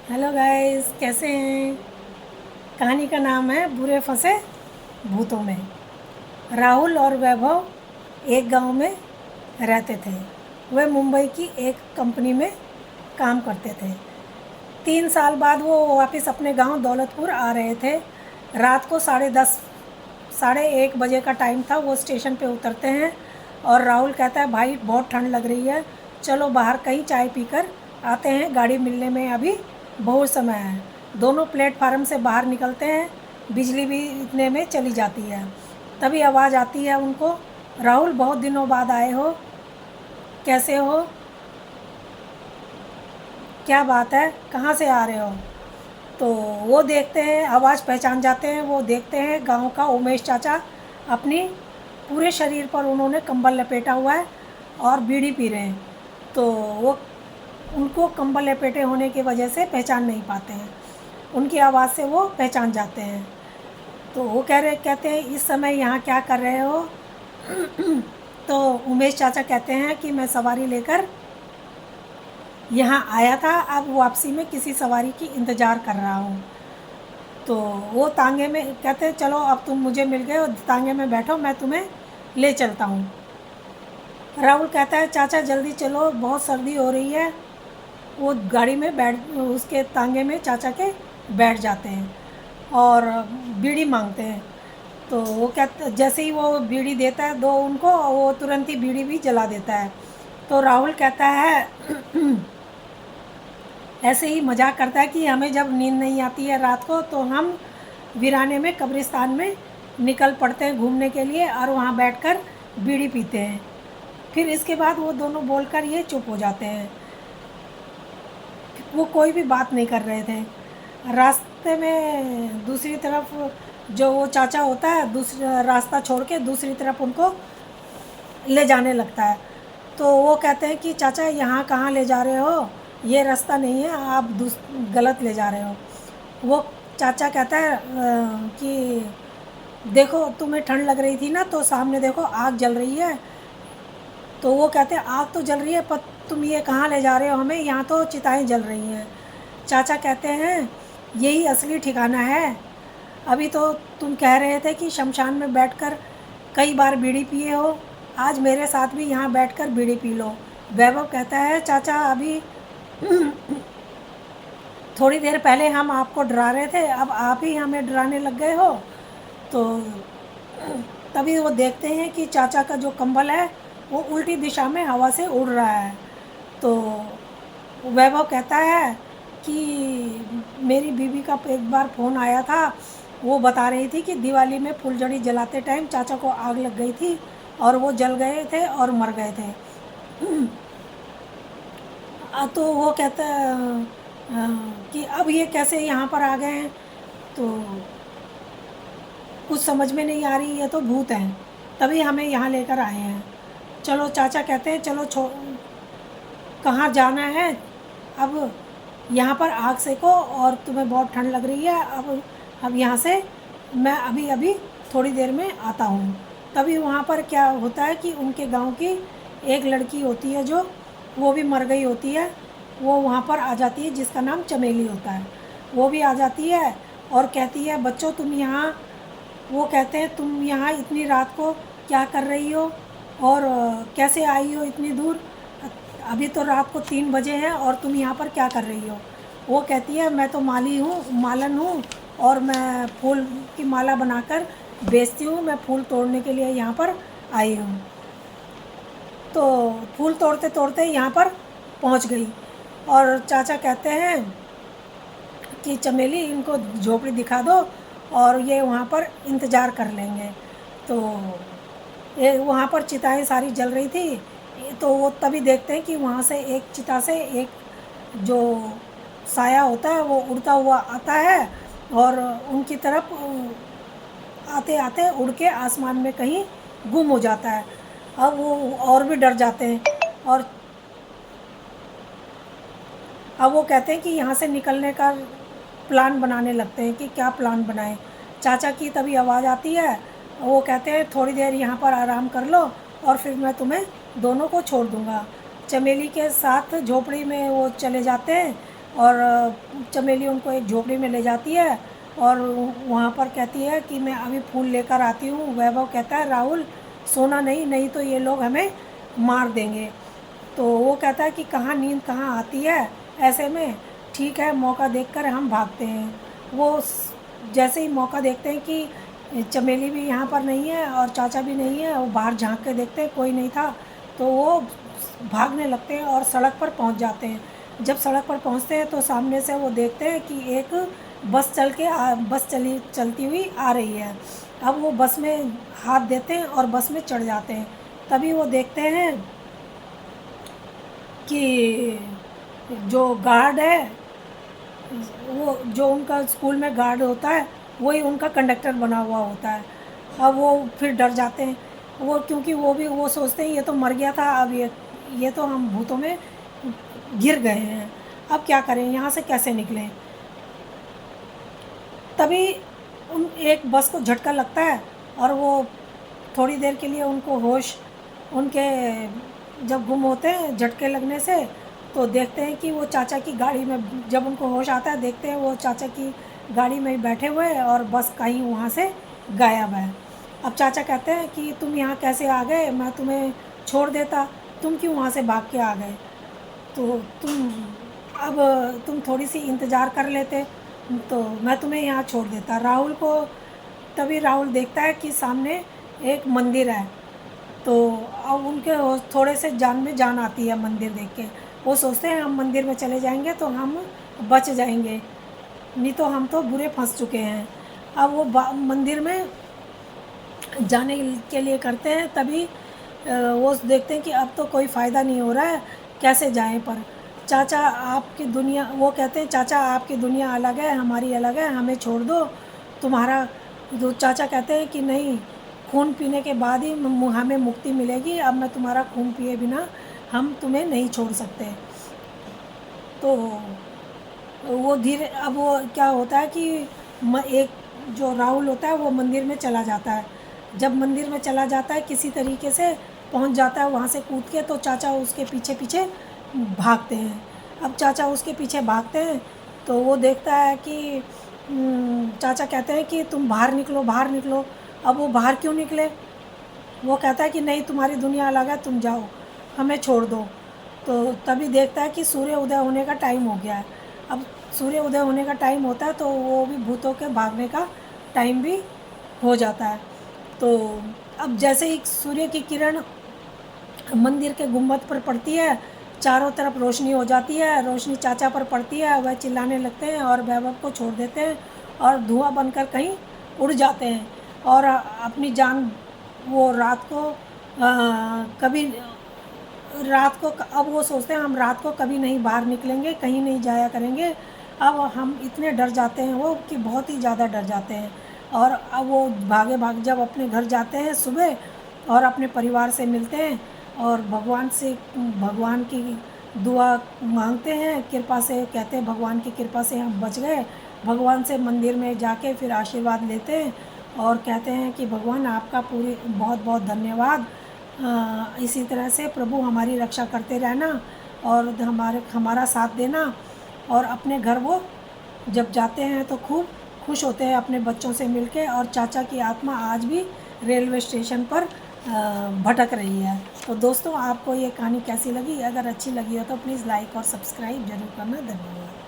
Hello guys, कैसे हैं। कहानी का नाम है बुरे फंसे भूतों में। राहुल और वैभव एक गांव में रहते थे। वे मुंबई की एक कंपनी में काम करते थे। 3 साल बाद वो वापस अपने गांव दौलतपुर आ रहे थे। रात को 10:30 1:30 बजे का टाइम था। वो स्टेशन पे उतरते हैं और राहुल कहता है, भाई बहुत ठंड लग रही है, चलो बाहर कहीं चाय पीकर आते हैं, गाड़ी मिलने में अभी बहुत समय है। दोनों प्लेटफार्म से बाहर निकलते हैं। बिजली भी इतने में चली जाती है। तभी आवाज़ आती है उनको, राहुल बहुत दिनों बाद आए हो, कैसे हो, क्या बात है, कहाँ से आ रहे हो। तो वो देखते हैं, आवाज़ पहचान जाते हैं। वो देखते हैं गांव का उमेश चाचा, अपनी पूरे शरीर पर उन्होंने कंबल लपेटा हुआ है और बीड़ी पी रहे हैं। तो वो उनको कंबल लपेटे होने की वजह से पहचान नहीं पाते हैं। उनकी आवाज़ से वो पहचान जाते हैं। तो वो कहते हैं, इस समय यहाँ क्या कर रहे हो। तो उमेश चाचा कहते हैं कि मैं सवारी लेकर यहाँ आया था, अब वापसी में किसी सवारी की इंतज़ार कर रहा हूँ। तो वो तांगे में कहते हैं, चलो अब तुम मुझे मिल गए हो, तांगे में बैठो, मैं तुम्हें ले चलता हूँ। राहुल कहता है, चाचा जल्दी चलो, बहुत सर्दी हो रही है। वो गाड़ी में उसके तांगे में चाचा के बैठ जाते हैं और बीड़ी मांगते हैं। तो वो कहते, जैसे ही वो बीड़ी देता है दो उनको, वो तुरंत ही बीड़ी भी जला देता है। तो राहुल कहता है, ऐसे ही मजाक करता है कि हमें जब नींद नहीं आती है रात को तो हम वीराने में कब्रिस्तान में निकल पड़ते हैं घूमने के लिए और वहाँ बैठकर बीड़ी पीते हैं। फिर इसके बाद वो दोनों बोलकर ये चुप हो जाते हैं। वो कोई भी बात नहीं कर रहे थे। रास्ते में दूसरी तरफ जो वो चाचा होता है, दूसरा रास्ता छोड़ के दूसरी तरफ उनको ले जाने लगता है। तो वो कहते हैं कि चाचा यहाँ कहाँ ले जा रहे हो, ये रास्ता नहीं है, आप गलत ले जा रहे हो। वो चाचा कहता है कि देखो तुम्हें ठंड लग रही थी ना, तो सामने देखो आग जल रही है। तो वो कहते हैं, आग तो जल रही है पर तुम ये कहाँ ले जा रहे हो हमें, यहाँ तो चिताएं जल रही हैं। चाचा कहते हैं, यही असली ठिकाना है। अभी तो तुम कह रहे थे कि शमशान में बैठकर कई बार बीड़ी पिए हो, आज मेरे साथ भी यहाँ बैठकर बीड़ी पी लो। वैभव कहता है, चाचा अभी थोड़ी देर पहले हम आपको डरा रहे थे, अब आप ही हमें डराने लग गए हो। तो तभी वो देखते हैं कि चाचा का जो कंबल है वो उल्टी दिशा में हवा से उड़ रहा है। तो वैभव कहता है कि मेरी बीवी का एक बार फ़ोन आया था, वो बता रही थी कि दिवाली में फुलझड़ी जलाते टाइम चाचा को आग लग गई थी और वो जल गए थे और मर गए थे। तो वो कहता है कि अब ये कैसे यहाँ पर आ गए हैं। तो कुछ समझ में नहीं आ रही, ये तो भूत हैं, तभी हमें यहाँ लेकर आए हैं। चलो चाचा कहते हैं, चलो कहाँ जाना है, अब यहाँ पर आग सेको और तुम्हें बहुत ठंड लग रही है, अब यहाँ से मैं अभी अभी थोड़ी देर में आता हूँ। तभी वहाँ पर क्या होता है कि उनके गांव की एक लड़की होती है जो वो भी मर गई होती है, वो वहाँ पर आ जाती है, जिसका नाम चमेली होता है। वो भी आ जाती है और कहती है, बच्चों तुम यहाँ, वो कहते हैं तुम यहाँ इतनी रात को क्या कर रही हो और कैसे आई हो इतनी दूर, अभी तो रात को 3 बजे हैं और तुम यहाँ पर क्या कर रही हो। वो कहती है, मैं तो मालन हूँ और मैं फूल की माला बनाकर बेचती हूँ, मैं फूल तोड़ने के लिए यहाँ पर आई हूँ। तो फूल तोड़ते तोड़ते यहाँ पर पहुँच गई और चाचा कहते हैं कि चमेली इनको झोपड़ी दिखा दो और ये वहाँ पर इंतज़ार कर लेंगे। तो ये वहाँ पर चिताएं सारी जल रही थी। तो वो तभी देखते हैं कि वहाँ से एक चिता से एक जो साया होता है वो उड़ता हुआ आता है और उनकी तरफ आते आते उड़ के आसमान में कहीं गुम हो जाता है। अब वो और भी डर जाते हैं और अब वो कहते हैं कि यहाँ से निकलने का प्लान बनाने लगते हैं कि क्या प्लान बनाएं। चाचा की तभी आवाज़ आती है, वो कहते हैं थोड़ी देर यहाँ पर आराम कर लो और फिर मैं तुम्हें दोनों को छोड़ दूँगा। चमेली के साथ झोपड़ी में वो चले जाते हैं और चमेली उनको एक झोपड़ी में ले जाती है और वहाँ पर कहती है कि मैं अभी फूल लेकर आती हूँ। वैभव कहता है राहुल सोना नहीं, नहीं तो ये लोग हमें मार देंगे। तो वो कहता है कि कहाँ नींद कहाँ आती है ऐसे में, ठीक है मौका देखकर हम भागते हैं। वो जैसे ही मौका देखते हैं कि चमेली भी यहाँ पर नहीं है और चाचा भी नहीं है, वो बाहर झांक के देखते हैं कोई नहीं था, तो वो भागने लगते हैं और सड़क पर पहुँच जाते हैं। जब सड़क पर पहुँचते हैं तो सामने से वो देखते हैं कि एक बस बस चलती हुई आ रही है। अब वो बस में हाथ देते हैं और बस में चढ़ जाते हैं। तभी वो देखते हैं कि जो गार्ड है, वो जो उनका स्कूल में गार्ड होता है वही उनका कंडक्टर बना हुआ होता है। अब वो फिर डर जाते हैं, वो क्योंकि वो सोचते हैं ये तो मर गया था, अब ये तो हम भूतों में गिर गए हैं, अब क्या करें, यहाँ से कैसे निकलें। तभी उन एक बस को झटका लगता है और वो थोड़ी देर के लिए उनको होश उनके जब गुम होते हैं झटके लगने से, तो देखते हैं कि वो चाचा की गाड़ी में, जब उनको होश आता है देखते हैं वो चाचा की गाड़ी में बैठे हुए हैं और बस कहीं वहाँ से गायब है। अब चाचा कहते हैं कि तुम यहाँ कैसे आ गए, मैं तुम्हें छोड़ देता, तुम क्यों वहाँ से भाग के आ गए। तो अब तुम थोड़ी सी इंतज़ार कर लेते तो मैं तुम्हें यहाँ छोड़ देता राहुल को। तभी राहुल देखता है कि सामने एक मंदिर है, तो अब उनके थोड़े से जान में जान आती है मंदिर देख के। वो सोचते हैं हम मंदिर में चले जाएंगे तो हम बच जाएंगे, नहीं तो हम तो बुरे फंस चुके हैं। अब वो मंदिर में जाने के लिए करते हैं, तभी वो देखते हैं कि अब तो कोई फ़ायदा नहीं हो रहा है, कैसे जाएं। पर चाचा आपकी दुनिया, वो कहते हैं चाचा आपकी दुनिया अलग है हमारी अलग है, हमें छोड़ दो, तुम्हारा जो चाचा कहते हैं कि नहीं, खून पीने के बाद ही हमें मुक्ति मिलेगी, अब मैं तुम्हारा खून पिए बिना हम तुम्हें नहीं छोड़ सकते। तो वो धीरे, अब वो क्या होता है कि एक जो राहुल होता है वो मंदिर में चला जाता है। जब मंदिर में चला जाता है किसी तरीके से पहुंच जाता है वहाँ से कूद के, तो चाचा उसके पीछे पीछे भागते हैं। अब चाचा उसके पीछे भागते हैं तो वो देखता है कि चाचा कहते हैं कि तुम बाहर निकलो बाहर निकलो। अब वो बाहर क्यों निकले, वो कहता है कि नहीं तुम्हारी दुनिया अलग है, तुम जाओ हमें छोड़ दो। तो तभी देखता है कि सूर्य उदय होने का टाइम हो गया है। अब सूर्य उदय होने का टाइम होता है तो वो भी भूतों के भागने का टाइम भी हो जाता है। तो अब जैसे ही सूर्य की किरण मंदिर के गुम्बद पर पड़ती है, चारों तरफ रोशनी हो जाती है, रोशनी चाचा पर पड़ती है, वह चिल्लाने लगते हैं और वैभव को छोड़ देते हैं और धुआं बनकर कहीं उड़ जाते हैं। और अपनी जान वो रात को अब वो सोचते हैं हम रात को कभी नहीं बाहर निकलेंगे, कहीं नहीं जाया करेंगे। अब हम इतने डर जाते हैं वो कि बहुत ही ज़्यादा डर जाते हैं। और अब वो भाग जब अपने घर जाते हैं सुबह और अपने परिवार से मिलते हैं और भगवान की दुआ मांगते हैं, कृपा से कहते हैं भगवान की कृपा से हम बच गए। भगवान से मंदिर में जाके फिर आशीर्वाद लेते हैं और कहते हैं कि भगवान आपका बहुत बहुत धन्यवाद, इसी तरह से प्रभु हमारी रक्षा करते रहना और हमारा साथ देना। और अपने घर वो जब जाते हैं तो खूब खुश होते हैं अपने बच्चों से मिलके। और चाचा की आत्मा आज भी रेलवे स्टेशन पर भटक रही है। तो दोस्तों आपको ये कहानी कैसी लगी, अगर अच्छी लगी हो तो प्लीज़ लाइक और सब्सक्राइब ज़रूर करना। धन्यवाद।